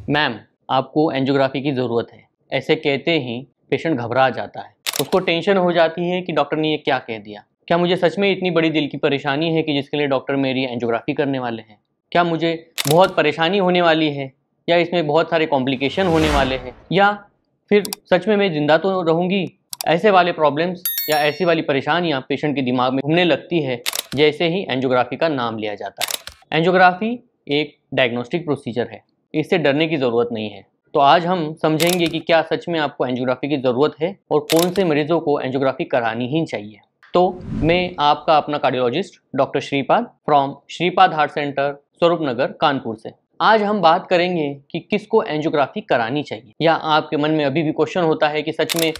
Ma'am, आपको angiography की ज़रूरत है। ऐसे कहते ही पेशेंट घबरा जाता है, उसको टेंशन हो जाती है कि डॉक्टर ने ये क्या कह दिया। क्या मुझे सच में इतनी बड़ी दिल की परेशानी है कि जिसके लिए डॉक्टर मेरी एंजियोग्राफी करने वाले हैं? क्या मुझे बहुत परेशानी होने वाली है, या इसमें बहुत सारे कॉम्प्लिकेशन होने वाले हैं, या फिर सच में मैं ज़िंदा तो रहूँगी? ऐसे वाले प्रॉब्लम्स या ऐसी वाली परेशानियाँ पेशेंट के दिमाग में घूमने लगती है जैसे ही एंजियोग्राफी का नाम लिया जाता है। एंजियोग्राफी एक डायग्नोस्टिक प्रोसीजर है, इससे डरने की ज़रूरत नहीं है। तो आज हम समझेंगे कि क्या सच में आपको एंजियोग्राफी की ज़रूरत है और कौन से मरीजों को एंजियोग्राफी करानी ही चाहिए। तो मैं आपका अपना cardiologist doctor Shripad from Shripad heart centre, स्वरूप नगर, कानपुर से। आज हम बात करेंगे कि किसको एंजियोग्राफी करानी चाहिए। या आपके मन में अभी भी क्वेश्चन होता है कि सच में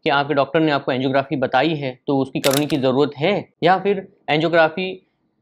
कि आपके डॉक्टर ने आपको एंजियोग्राफी बताई है तो उसकी करने की ज़रूरत है, या फिर एंजियोग्राफी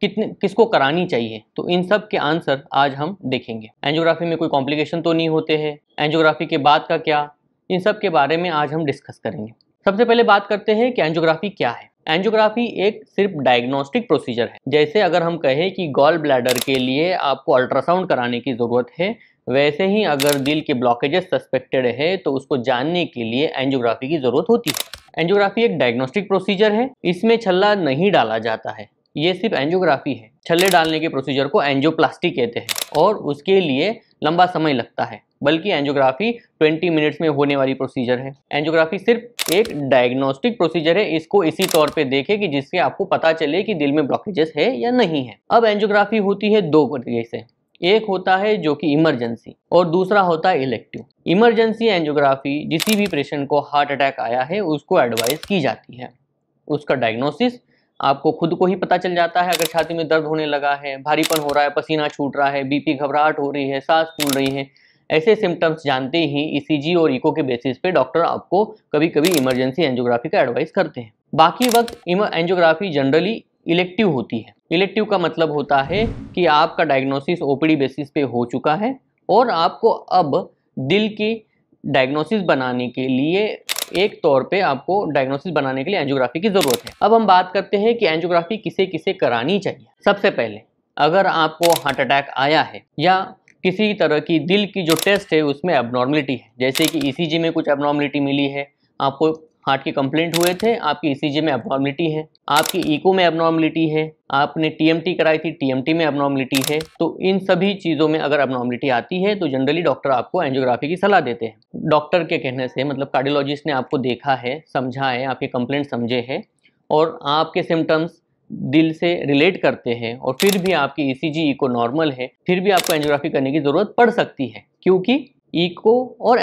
किसको करानी चाहिए। तो इन सब के आंसर आज हम देखेंगे। एंजियोग्राफी में कोई कॉम्प्लिकेशन तो नहीं होते हैं, एंजियोग्राफी के बाद का क्या, इन सब के बारे में आज हम डिस्कस करेंगे। सबसे पहले बात करते हैं कि एंजियोग्राफी क्या है। एंजियोग्राफी एक सिर्फ डायग्नोस्टिक प्रोसीजर है। जैसे अगर हम कहें कि गॉल ब्लैडर के लिए आपको अल्ट्रासाउंड कराने की ज़रूरत है, वैसे ही अगर दिल के ब्लॉकेजेस सस्पेक्टेड है तो उसको जानने के लिए एंजियोग्राफी की ज़रूरत होती है। एंजियोग्राफी एक डायग्नोस्टिक प्रोसीजर है, इसमें छल्ला नहीं डाला जाता है, ये सिर्फ एंजियोग्राफी है। छल्ले डालने के प्रोसीजर को एंजियोप्लास्टी कहते हैं और उसके लिए लंबा समय लगता है, बल्कि एंजियोग्राफी 20 मिनट्स में होने वाली प्रोसीजर है। एंजियोग्राफी सिर्फ एक डायग्नोस्टिक प्रोसीजर है, इसको इसी तौर पे देखें कि जिससे आपको पता चले कि दिल में ब्लॉकेजेस है या नहीं है। अब एंजियोग्राफी होती है दो तरीके से, एक होता है जो कि इमरजेंसी और दूसरा होता है इलेक्टिव। इमरजेंसी एंजियोग्राफी जिसी भी पेशेंट को हार्ट अटैक आया है उसको एडवाइस की जाती है। उसका डायग्नोसिस आपको खुद को ही पता चल जाता है। अगर छाती में दर्द होने लगा है, भारीपन हो रहा है, पसीना छूट रहा है, बीपी घबराहट हो रही है, सांस फूल रही है, ऐसे सिम्टम्स जानते ही ईसीजी और इको के बेसिस पे डॉक्टर आपको कभी कभी इमरजेंसी एंजियोग्राफी का एडवाइस करते हैं। बाकी वक्त एंजियोग्राफी जनरली इलेक्टिव होती है। इलेक्टिव का मतलब होता है कि आपका डायग्नोसिस ओपीडी बेसिस पे हो चुका है और आपको अब दिल की डायग्नोसिस बनाने के लिए एंजियोग्राफी की जरूरत है। अब हम बात करते हैं कि एंजियोग्राफी किसे किसे करानी चाहिए। सबसे पहले, अगर आपको हार्ट अटैक आया है या किसी तरह की दिल की जो टेस्ट है उसमें एबनॉर्मलिटी है, जैसे कि ईसीजी में कुछ एबनॉर्मलिटी मिली है, आपको हार्ट की कंप्लेंट हुए थे, आपकी ईसीजी में एबनॉर्मलिटी है, आपकी इको में एबनॉर्मलिटी है, आपने टीएमटी कराई थी, टीएमटी में एबनॉर्मलिटी है, तो इन सभी चीज़ों में अगर एबनॉर्मलिटी आती है तो जनरली डॉक्टर आपको एंजियोग्राफी की सलाह देते हैं। डॉक्टर के कहने से मतलब कार्डियोलॉजिस्ट ने आपको देखा है, समझा है, आपके कंप्लेंट समझे हैं और आपके सिम्टम्स दिल से रिलेट करते हैं और फिर भी आपकी ईसीजी इको नॉर्मल है, फिर भी आपको एंजियोग्राफी करने की ज़रूरत पड़ सकती है, क्योंकि इको और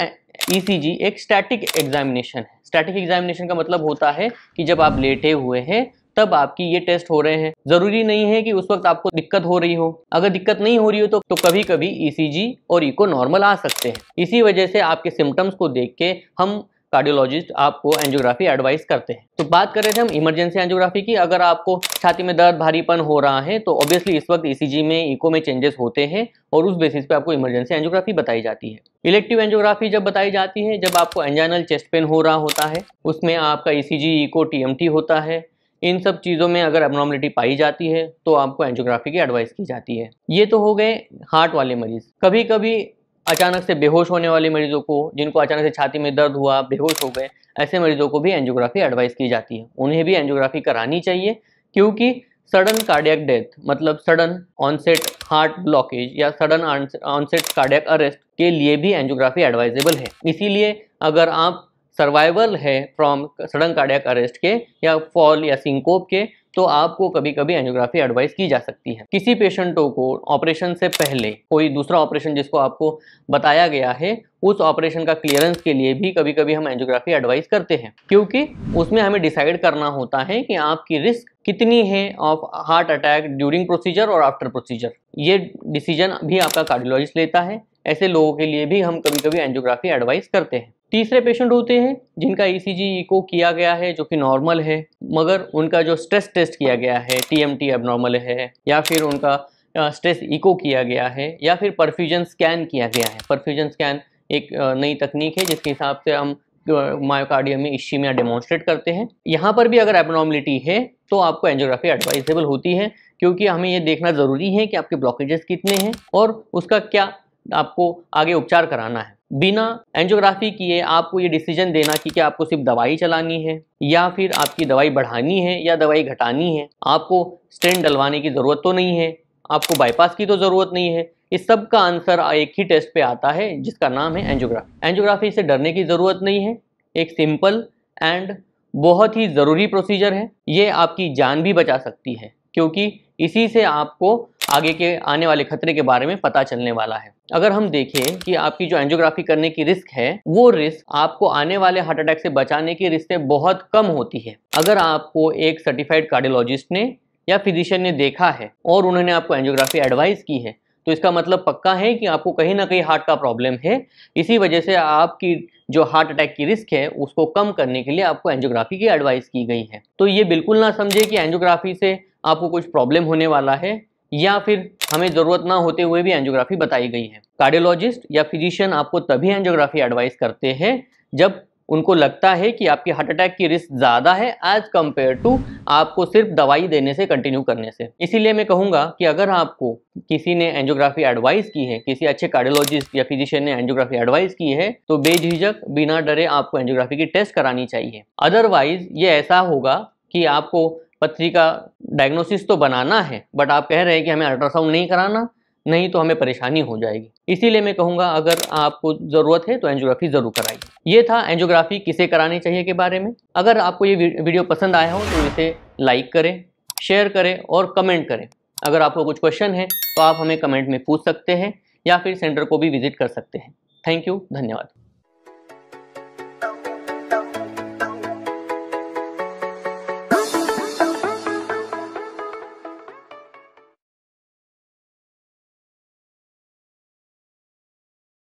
ईसीजी एक स्टैटिक एग्जामिनेशन है। स्टैटिक एग्जामिनेशन का मतलब होता है कि जब आप लेटे हुए हैं तब आपकी ये टेस्ट हो रहे हैं। जरूरी नहीं है कि उस वक्त आपको दिक्कत हो रही हो। अगर दिक्कत नहीं हो रही हो तो कभी कभी ईसीजी और इको नॉर्मल आ सकते हैं। इसी वजह से आपके सिम्टम्स को देख के हम कार्डियोलॉजिस्ट आपको एंजियोग्राफी एडवाइस करते हैं। तो बात कर रहे थे हम इमरजेंसी एंजियोग्राफी की। अगर आपको छाती में दर्द, भारीपन हो रहा है तो ऑब्वियसली इस वक्त ईसीजी में, इको में चेंजेस होते हैं और उस बेसिस पे आपको इमरजेंसी एंजियोग्राफी बताई जाती है। इलेक्टिव एंजियोग्राफी जब बताई जाती है जब आपको एंजाइनल चेस्ट पेन हो रहा होता है, उसमें आपका ईसीजी, इको, टीएमटी होता है। इन सब चीज़ों में अगर एबनॉर्मलिटी पाई जाती है तो आपको एंजियोग्राफी की एडवाइस की जाती है। ये तो हो गए हार्ट वाले मरीज। कभी कभी अचानक से बेहोश होने वाले मरीजों को, जिनको अचानक से छाती में दर्द हुआ, बेहोश हो गए, ऐसे मरीजों को भी एंजियोग्राफी एडवाइस की जाती है। उन्हें भी एंजियोग्राफी करानी चाहिए, क्योंकि सडन कार्डियक डेथ मतलब सडन ऑनसेट हार्ट ब्लॉकेज या सडन ऑनसेट कार्डियक अरेस्ट के लिए भी एंजियोग्राफी एडवाइजेबल है। इसीलिए अगर आप सर्वाइवल है फ्रॉम सडन कार्डियक अरेस्ट के या फॉल या सिंकोप के, तो आपको कभी कभी एंजियोग्राफी एडवाइस की जा सकती है। किसी पेशेंटों को ऑपरेशन से पहले कोई दूसरा ऑपरेशन जिसको आपको बताया गया है, उस ऑपरेशन का क्लियरेंस के लिए भी कभी कभी हम एंजियोग्राफी एडवाइस करते हैं, क्योंकि उसमें हमें डिसाइड करना होता है कि आपकी रिस्क कितनी है of heart attack during procedure और आफ्टर प्रोसीजर। ये डिसीजन भी आपका कार्डियोलॉजिस्ट लेता है। ऐसे लोगों के लिए भी हम कभी कभी एंजियोग्राफी एडवाइस करते हैं। तीसरे पेशेंट होते हैं जिनका ईसीजी, इको किया गया है जो कि नॉर्मल है, मगर उनका जो स्ट्रेस टेस्ट किया गया है, टीएमटी एबनॉर्मल है, या फिर उनका स्ट्रेस इको किया गया है, या फिर परफ्यूजन स्कैन किया गया है। परफ्यूजन स्कैन एक नई तकनीक है जिसके हिसाब से हम मायोकार्डियम में इश्चीमिया डेमोन्स्ट्रेट करते हैं। यहाँ पर भी अगर एबनॉर्मलिटी है तो आपको एंजियोग्राफी एडवाइजेबल होती है, क्योंकि हमें ये देखना ज़रूरी है कि आपके ब्लॉकेजेस कितने हैं और उसका क्या आपको आगे उपचार कराना है। बिना एंजियोग्राफी किए आपको ये डिसीजन देना कि क्या आपको सिर्फ दवाई चलानी है या फिर आपकी दवाई बढ़ानी है या दवाई घटानी है, आपको स्टेंट डलवाने की ज़रूरत तो नहीं है, आपको बाईपास की तो ज़रूरत नहीं है, इस सब का आंसर एक ही टेस्ट पे आता है जिसका नाम है एंजियोग्राफी। एंजियोग्राफी से डरने की ज़रूरत नहीं है, एक सिंपल एंड बहुत ही ज़रूरी प्रोसीजर है। ये आपकी जान भी बचा सकती है क्योंकि इसी से आपको आगे के आने वाले खतरे के बारे में पता चलने वाला है। अगर हम देखें कि आपकी जो एंजियोग्राफी करने की रिस्क है, वो रिस्क आपको आने वाले हार्ट अटैक से बचाने की रिस्क से बहुत कम होती है। अगर आपको एक सर्टिफाइड कार्डियोलॉजिस्ट ने या फिजिशियन ने देखा है और उन्होंने आपको एंजियोग्राफी एडवाइस की है, तो इसका मतलब पक्का है कि आपको कहीं ना कहीं हार्ट का प्रॉब्लम है। इसी वजह से आपकी जो हार्ट अटैक की रिस्क है उसको कम करने के लिए आपको एंजियोग्राफी की एडवाइस की गई है। तो ये बिल्कुल ना समझे कि एंजियोग्राफी से आपको कुछ प्रॉब्लम होने वाला है या फिर हमें ज़रूरत ना होते हुए भी एंजियोग्राफी बताई गई है। कार्डियोलॉजिस्ट या फिजिशियन आपको तभी एंजियोग्राफी एडवाइस करते हैं जब उनको लगता है कि आपकी हार्ट अटैक की रिस्क ज़्यादा है एज कम्पेयर टू आपको सिर्फ दवाई देने से कंटिन्यू करने से। इसीलिए मैं कहूँगा कि अगर आपको किसी ने एंजियोग्राफी एडवाइस की है, किसी अच्छे कार्डियोलॉजिस्ट या फिजिशियन ने एंजियोग्राफी एडवाइस की है, तो बेझिझक बिना डरे आपको एंजियोग्राफी की टेस्ट करानी चाहिए। अदरवाइज ये ऐसा होगा कि आपको पथरी का डायग्नोसिस तो बनाना है बट आप कह रहे हैं कि हमें अल्ट्रासाउंड नहीं कराना, नहीं तो हमें परेशानी हो जाएगी। इसीलिए मैं कहूँगा अगर आपको ज़रूरत है तो एंजियोग्राफी ज़रूर कराइए। ये था एंजियोग्राफी किसे करानी चाहिए के बारे में। अगर आपको ये वीडियो पसंद आया हो तो इसे लाइक करें, शेयर करें और कमेंट करें। अगर आपको कुछ क्वेश्चन है तो आप हमें कमेंट में पूछ सकते हैं या फिर सेंटर को भी विजिट कर सकते हैं। थैंक यू, धन्यवाद।